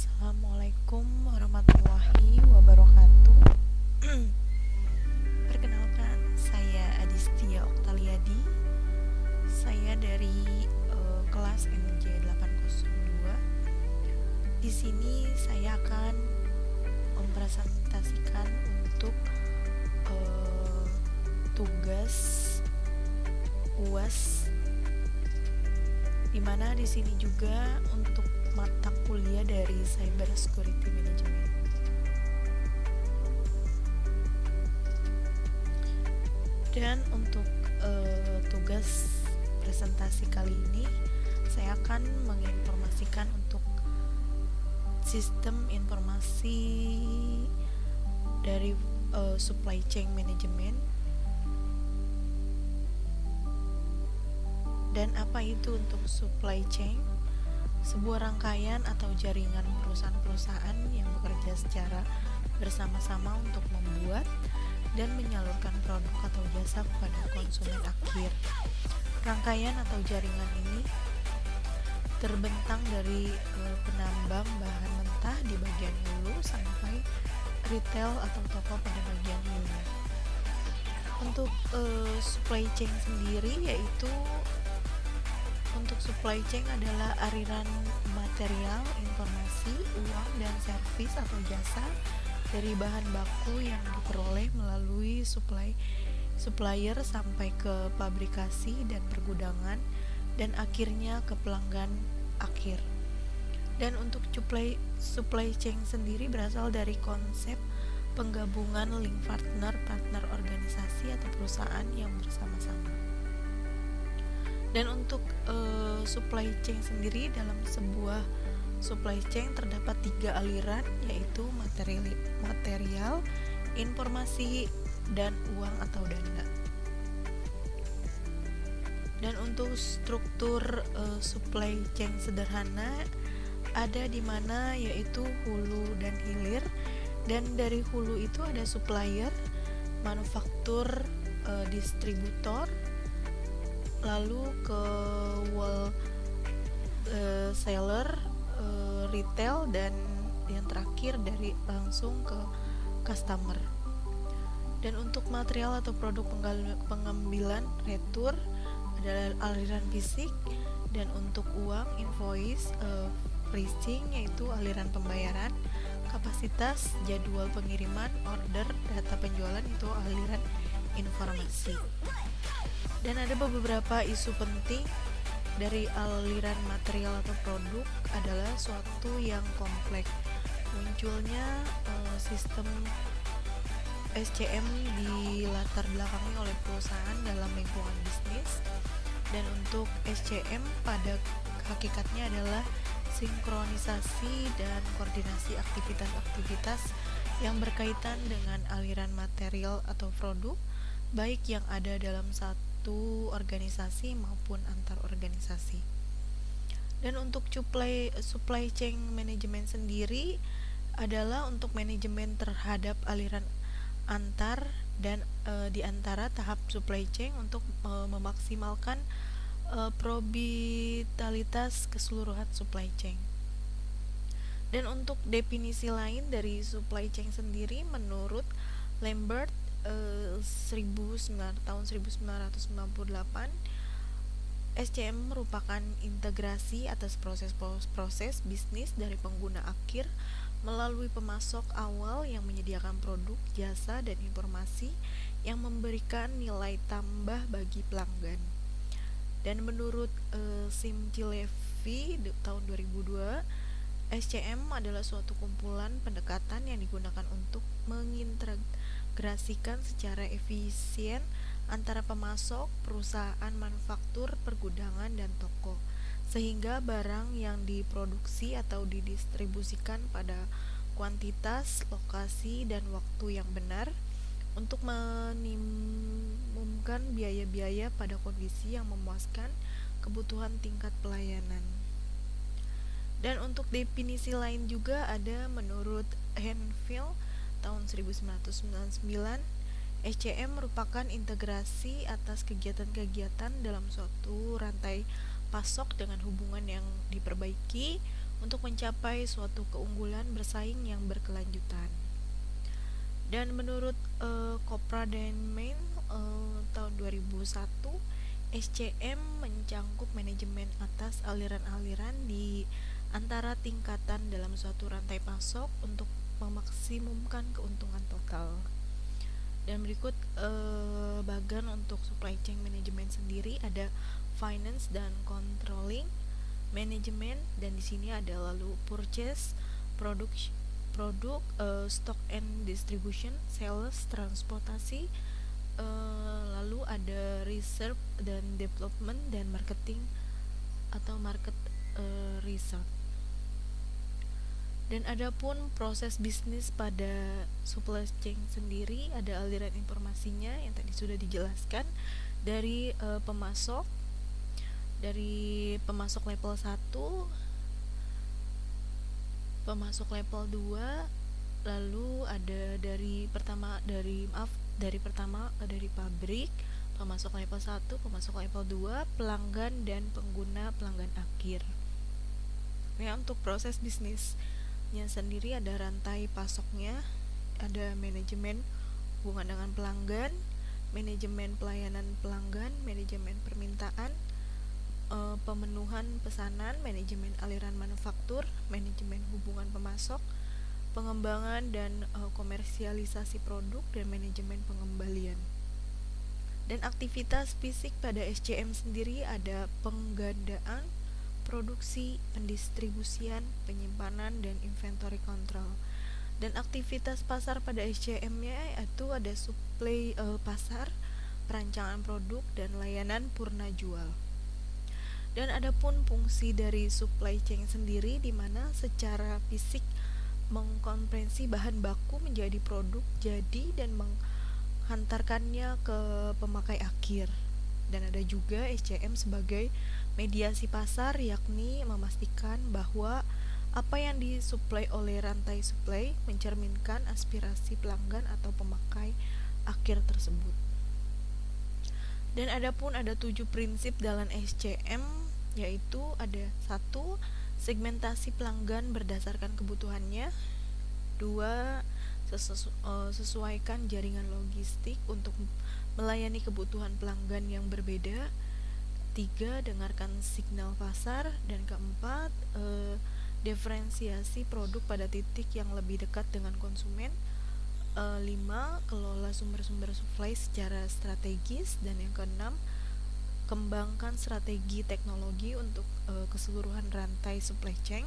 Assalamualaikum warahmatullahi wabarakatuh. Perkenalkan, saya Adistia Oktaliadi. Saya dari kelas MJ 802. Di sini saya akan mempresentasikan untuk tugas UAS, di mana di sini juga untuk mata kuliah dari Cyber Security Management. Dan untuk tugas presentasi kali ini saya akan menginformasikan untuk sistem informasi dari supply chain management. Dan apa itu untuk supply chain? Sebuah rangkaian atau jaringan perusahaan-perusahaan yang bekerja secara bersama-sama untuk membuat dan menyalurkan produk atau jasa kepada konsumen akhir. Rangkaian atau jaringan ini terbentang dari penambang bahan mentah di bagian hulu sampai retail atau toko pada bagian hilir. Untuk supply chain sendiri, yaitu untuk supply chain adalah aliran material, informasi, uang, dan servis atau jasa dari bahan baku yang diperoleh melalui supplier sampai ke pabrikasi dan pergudangan, dan akhirnya ke pelanggan akhir. Dan untuk supply chain sendiri berasal dari konsep penggabungan link partner organisasi atau perusahaan yang bersama-sama. Dan untuk supply chain sendiri, dalam sebuah supply chain terdapat 3 aliran, yaitu material, informasi, dan uang atau dana. Dan untuk struktur supply chain sederhana ada di mana, yaitu hulu dan hilir. Dan dari hulu itu ada supplier, manufaktur, distributor, lalu ke seller, retail, dan yang terakhir dari langsung ke customer. Dan untuk material atau produk pengambilan retur adalah aliran fisik, dan untuk uang invoice, pricing yaitu aliran pembayaran, kapasitas, jadwal pengiriman, order, data penjualan itu aliran informasi. Dan ada beberapa isu penting dari aliran material atau produk adalah suatu yang kompleks. Munculnya sistem SCM di latar belakangi oleh perusahaan dalam lingkungan bisnis. Dan untuk SCM pada hakikatnya adalah sinkronisasi dan koordinasi aktivitas-aktivitas yang berkaitan dengan aliran material atau produk, baik yang ada dalam satu organisasi maupun antar organisasi. Dan untuk supply chain management sendiri adalah untuk manajemen terhadap aliran antar dan di antara tahap supply chain untuk memaksimalkan probabilitas keseluruhan supply chain. Dan untuk definisi lain dari supply chain sendiri, menurut Lambert tahun 1998, SCM merupakan integrasi atas proses bisnis dari pengguna akhir melalui pemasok awal yang menyediakan produk, jasa, dan informasi yang memberikan nilai tambah bagi pelanggan. Dan menurut Simchilevi tahun 2002, SCM adalah suatu kumpulan pendekatan yang digunakan untuk mengintegrasikan secara efisien antara pemasok, perusahaan manufaktur, pergudangan, dan toko, sehingga barang yang diproduksi atau didistribusikan pada kuantitas, lokasi, dan waktu yang benar untuk meminimumkan biaya-biaya pada kondisi yang memuaskan kebutuhan tingkat pelayanan. Dan untuk definisi lain juga ada menurut Henfield tahun 1999, SCM merupakan integrasi atas kegiatan-kegiatan dalam suatu rantai pasok dengan hubungan yang diperbaiki untuk mencapai suatu keunggulan bersaing yang berkelanjutan. Dan menurut Kopra dan Main tahun 2001, SCM mencangkup manajemen atas aliran-aliran di antara tingkatan dalam suatu rantai pasok untuk memaksimumkan keuntungan total. Dan berikut bagian untuk supply chain management sendiri ada finance dan controlling, management, dan di sini ada lalu purchase, produk, stock and distribution, sales, transportasi, lalu ada research dan development dan marketing atau market research. Dan adapun proses bisnis pada supply chain sendiri ada aliran informasinya yang tadi sudah dijelaskan dari pemasok level 1, pemasok level 2, lalu ada dari pabrik, pemasok level 1, pemasok level 2, pelanggan dan pengguna pelanggan akhir. Ya, untuk proses bisnisnya sendiri ada rantai pasoknya, ada manajemen hubungan dengan pelanggan, manajemen pelayanan pelanggan, manajemen permintaan, pemenuhan pesanan, manajemen aliran manufaktur, manajemen hubungan pemasok, pengembangan dan komersialisasi produk, dan manajemen pengembalian. Dan aktivitas fisik pada SCM sendiri ada penggandaan, produksi, pendistribusian, penyimpanan, dan inventory control. Dan aktivitas pasar pada SCM-nya yaitu ada suplai pasar, perancangan produk, dan layanan purna jual. Dan adapun fungsi dari supply chain sendiri di mana secara fisik mengkonversi bahan baku menjadi produk jadi dan menghantarkannya ke pemakai akhir. Dan ada juga SCM sebagai mediasi pasar, yakni memastikan bahwa apa yang disuplai oleh rantai suplai mencerminkan aspirasi pelanggan atau pemakai akhir tersebut. Dan adapun ada 7 prinsip dalam SCM, yaitu ada 1. Segmentasi pelanggan berdasarkan kebutuhannya. 2. Sesuaikan jaringan logistik untuk melayani kebutuhan pelanggan yang berbeda. 3. Dengarkan signal pasar. Dan keempat, diferensiasi produk pada titik yang lebih dekat dengan konsumen. 5. Kelola sumber-sumber supply secara strategis. Dan yang keenam, kembangkan strategi teknologi untuk keseluruhan rantai supply chain.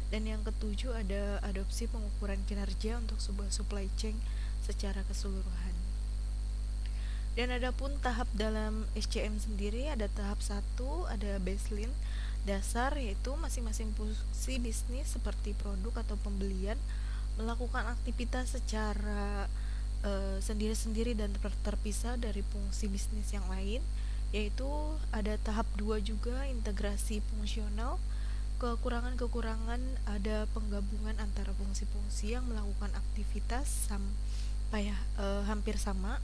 Dan yang ketujuh ada adopsi pengukuran kinerja untuk sebuah supply chain secara keseluruhan. Dan adapun tahap dalam SCM sendiri ada tahap 1, ada baseline dasar, yaitu masing-masing fungsi bisnis seperti produk atau pembelian melakukan aktivitas secara sendiri-sendiri dan terpisah dari fungsi bisnis yang lain. Yaitu ada tahap 2 juga, integrasi fungsional. Kekurangan-kekurangan ada penggabungan antara fungsi-fungsi yang melakukan aktivitas sampai hampir sama.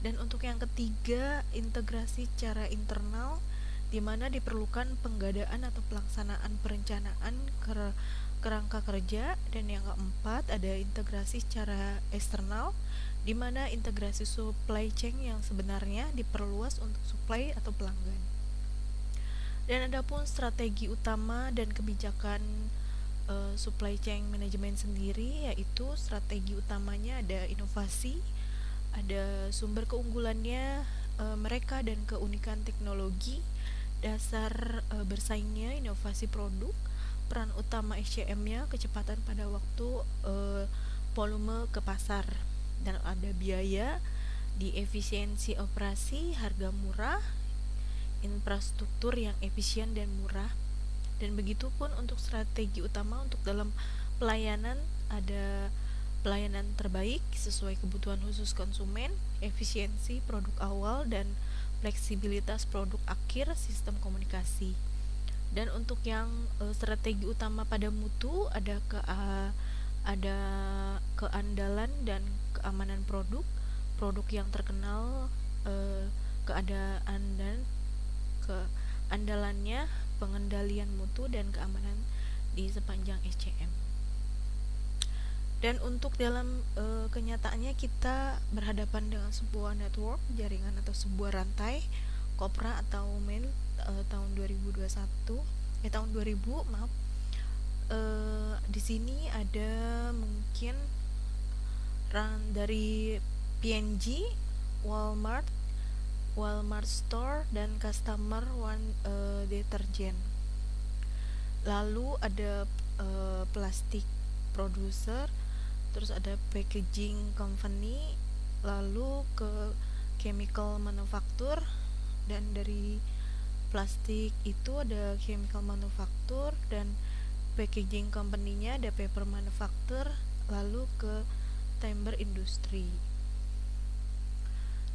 Dan untuk yang ketiga, integrasi secara internal, di mana diperlukan penggadaan atau pelaksanaan perencanaan kerangka kerja. Dan yang keempat ada integrasi secara eksternal, di mana integrasi supply chain yang sebenarnya diperluas untuk supply atau pelanggan. Dan adapun strategi utama dan kebijakan supply chain management sendiri, yaitu strategi utamanya ada inovasi, ada sumber keunggulannya mereka dan keunikan teknologi, dasar bersaingnya, inovasi produk, peran utama SCM-nya, kecepatan pada waktu, volume ke pasar. Dan ada biaya di efisiensi operasi, harga murah, infrastruktur yang efisien dan murah. Dan begitupun untuk strategi utama untuk dalam pelayanan, ada pelayanan terbaik sesuai kebutuhan khusus konsumen, efisiensi produk awal, dan fleksibilitas produk akhir, sistem komunikasi. Dan untuk yang strategi utama pada mutu ada keandalan dan keamanan produk yang terkenal, keandalannya, pengendalian mutu, dan keamanan di sepanjang SCM. Dan untuk dalam kenyataannya kita berhadapan dengan sebuah network jaringan atau sebuah rantai kopra atau mail tahun 2021 tahun 2000 maaf. Di sini ada mungkin dari P&G, Walmart Store dan Customer One Detergent. Lalu ada plastik producer, terus ada packaging company, lalu ke chemical manufacture, dan dari plastik itu ada chemical manufacture dan packaging company-nya ada paper manufacture, lalu ke timber industry.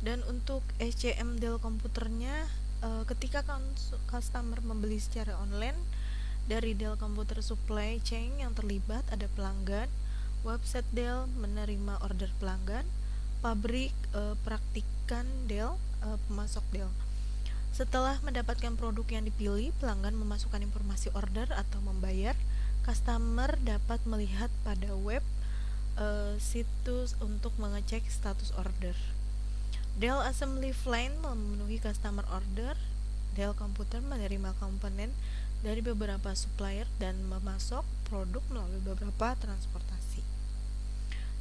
Dan untuk SCM Dell komputernya, ketika customer membeli secara online dari Dell Computer Supply Chain yang terlibat ada pelanggan, website Dell menerima order pelanggan, pabrik praktikan Dell, pemasok Dell. Setelah mendapatkan produk yang dipilih, pelanggan memasukkan informasi order atau membayar. Customer dapat melihat pada web situs untuk mengecek status order. Dell Assembly Line memenuhi customer order. Dell Computer menerima komponen dari beberapa supplier dan memasok produk melalui beberapa transportasi.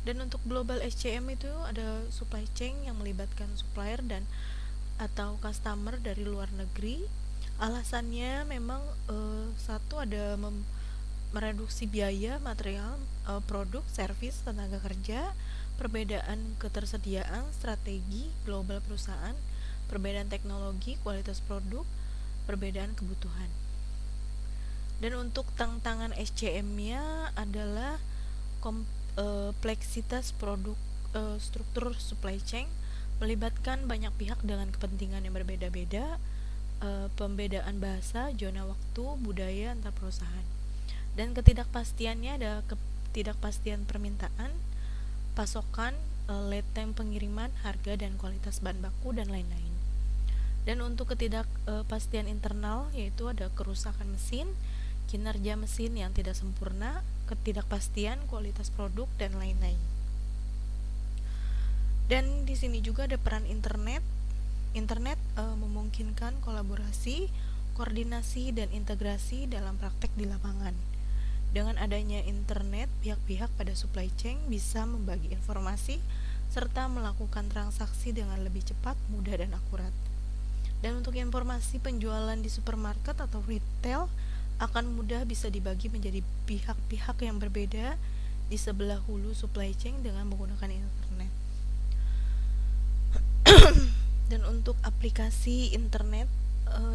Dan untuk global SCM itu ada supply chain yang melibatkan supplier dan atau customer dari luar negeri. Alasannya memang satu ada mereduksi biaya material, produk, servis, tenaga kerja, perbedaan ketersediaan, strategi global perusahaan, perbedaan teknologi, kualitas produk, perbedaan kebutuhan. Dan untuk tantangan SCM-nya adalah kompleksitas produk, struktur supply chain, melibatkan banyak pihak dengan kepentingan yang berbeda-beda, pembedaan bahasa, zona waktu, budaya antar perusahaan. Dan ketidakpastiannya ada ketidakpastian permintaan, pasokan, lead time pengiriman, harga dan kualitas bahan baku dan lain-lain. Dan untuk ketidakpastian internal yaitu ada kerusakan mesin, kinerja mesin yang tidak sempurna, ketidakpastian kualitas produk dan lain-lain. Dan di sini juga ada peran internet. Internet memungkinkan kolaborasi, koordinasi dan integrasi dalam praktek di lapangan. Dengan adanya internet, pihak-pihak pada supply chain bisa membagi informasi serta melakukan transaksi dengan lebih cepat, mudah dan akurat. Dan untuk informasi penjualan di supermarket atau retail akan mudah bisa dibagi menjadi pihak-pihak yang berbeda di sebelah hulu supply chain dengan menggunakan internet. Dan untuk aplikasi internet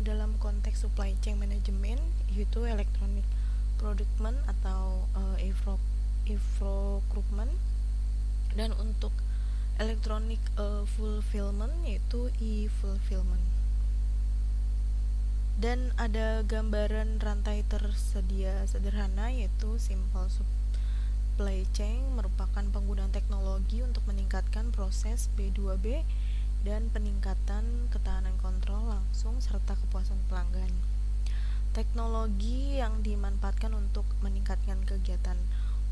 dalam konteks supply chain management yaitu electronic procurement atau e-procurement, dan untuk electronic fulfillment yaitu e-fulfillment. Dan ada gambaran rantai tersedia sederhana yaitu simple supply chain merupakan penggunaan teknologi untuk meningkatkan proses B2B dan peningkatan ketahanan kontrol langsung serta kepuasan pelanggan. Teknologi yang dimanfaatkan untuk meningkatkan kegiatan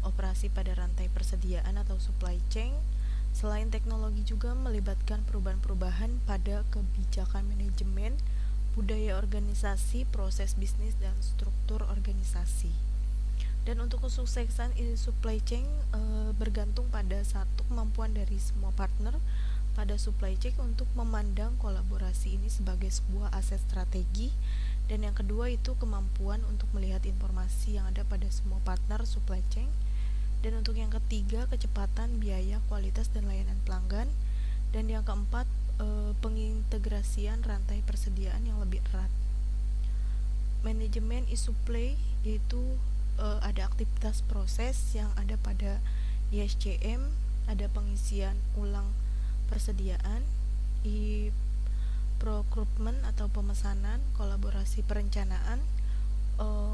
operasi pada rantai persediaan atau supply chain. Selain teknologi juga melibatkan perubahan-perubahan pada kebijakan manajemen, budaya organisasi, proses bisnis dan struktur organisasi. Dan untuk kesuksesan supply chain bergantung pada satu, kemampuan dari semua partner pada supply chain untuk memandang kolaborasi ini sebagai sebuah aset strategi, dan yang kedua itu kemampuan untuk melihat informasi yang ada pada semua partner supply chain, dan untuk yang ketiga kecepatan, biaya, kualitas dan layanan pelanggan, dan yang keempat pengintegrasian rantai persediaan yang lebih erat. Manajemen e-supply yaitu ada aktivitas proses yang ada pada ISCM, ada pengisian ulang persediaan, e-procurement atau pemesanan, kolaborasi perencanaan,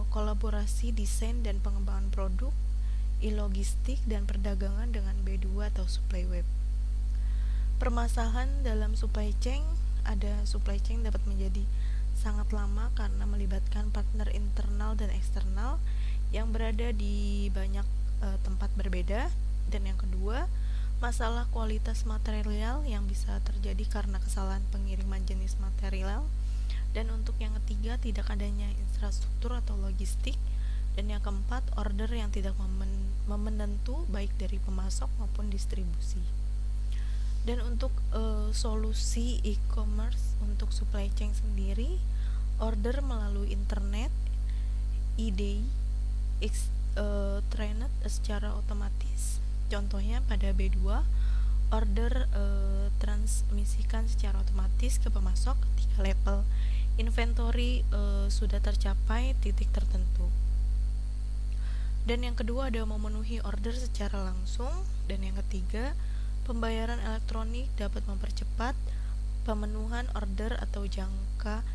kolaborasi desain dan pengembangan produk, e-logistik dan perdagangan dengan B2 atau supply web. Permasalahan dalam supply chain, ada supply chain dapat menjadi sangat lama karena melibatkan partner internal dan eksternal yang berada di banyak tempat berbeda. Dan yang kedua, masalah kualitas material yang bisa terjadi karena kesalahan pengiriman jenis material. Dan untuk yang ketiga, tidak adanya infrastruktur atau logistik. Dan yang keempat, order yang tidak menentu baik dari pemasok maupun distribusi. Dan untuk solusi e-commerce untuk supply chain sendiri, order melalui internet, eDay, trained secara otomatis. Contohnya pada B2, order transmisikan secara otomatis ke pemasok ketika level inventory sudah tercapai titik tertentu. Dan yang kedua ada memenuhi order secara langsung. Dan yang ketiga, pembayaran elektronik dapat mempercepat pemenuhan order atau jangka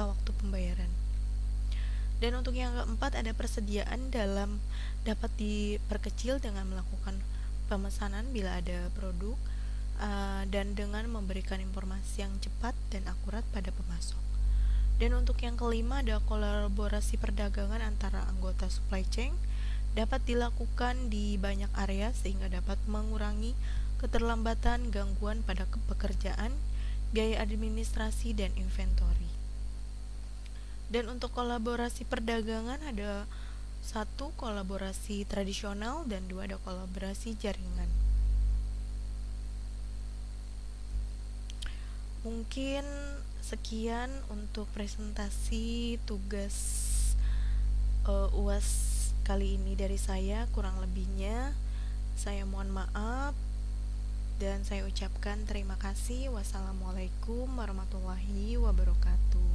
waktu pembayaran. Dan untuk yang keempat ada persediaan dalam dapat diperkecil dengan melakukan pemesanan bila ada produk dan dengan memberikan informasi yang cepat dan akurat pada pemasok. Dan untuk yang kelima ada kolaborasi perdagangan antara anggota supply chain dapat dilakukan di banyak area sehingga dapat mengurangi keterlambatan, gangguan pada pekerjaan, biaya administrasi, dan inventory. Dan untuk kolaborasi perdagangan ada 1 kolaborasi tradisional dan 2 ada kolaborasi jaringan. Mungkin sekian untuk presentasi tugas UAS kali ini dari saya. Kurang lebihnya saya mohon maaf dan saya ucapkan terima kasih. Wassalamualaikum warahmatullahi wabarakatuh.